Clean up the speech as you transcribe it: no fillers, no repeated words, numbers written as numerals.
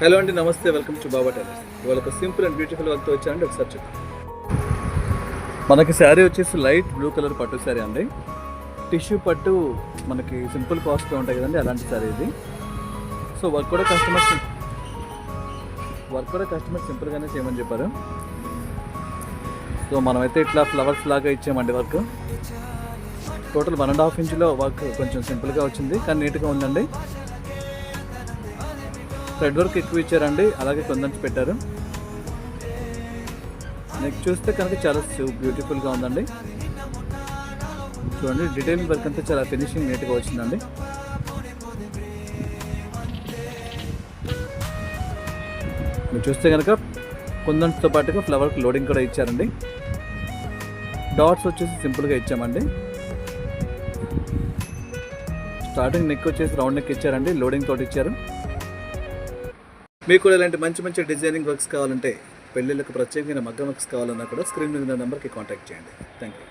Hello అండి, నమస్తే. Welcome to Baba tailors. ఇవాళ ఒక సింపుల్ అండ్ బ్యూటిఫుల్ వర్క్తో వచ్చానండి. ఒకసారి చూద్దాం. మనకి శారీ వచ్చేసి లైట్ బ్లూ కలర్ పట్టు శారీ అండి. టిష్యూ పట్టు మనకి సింపుల్ కాస్ట్గా ఉంటాయి కదండి, అలాంటి శారీ ఇది. సో వర్క్ కూడా కస్టమర్స్ సింపుల్గానే చేయమని చెప్పారు. సో మనమైతే ఇట్లా ఫ్లవర్స్ లాగా ఇచ్చామండి వర్క్. టోటల్ 1.5 ఇంచులో వర్క్ కొంచెం సింపుల్గా వచ్చింది, కానీ నీట్గా ఉందండి. థ్రెడ్ వర్క్ ఎక్కువ ఇచ్చారండి, అలాగే కొందంచి పెట్టారు. నెక్ చూస్తే కనుక చాలా బ్యూటిఫుల్గా ఉందండి. చూడండి, డీటెయిలింగ్ వర్క్ అంతా చాలా ఫినిషింగ్ నీట్గా వచ్చిందండి. మీరు చూస్తే కనుక కొందంతో పాటుగా ఫ్లవర్కి లోడింగ్ కూడా ఇచ్చారండి. డాట్స్ వచ్చేసి సింపుల్గా ఇచ్చామండి. స్టార్టింగ్ నెక్ వచ్చేసి రౌండ్ నెక్ ఇచ్చారండి, లోడింగ్ తోటి ఇచ్చారు. మీకు కూడా ఇలాంటి మంచి డిజైనింగ్ వర్క్స్ కావాలంటే, పెళ్ళిళ్ళకు ప్రత్యేకమైన మగ్గం వర్క్స్ కావాలన్నా కూడా స్క్రీన్ మీద నెంబర్కి కాంటాక్ట్ చేయండి. Thank you.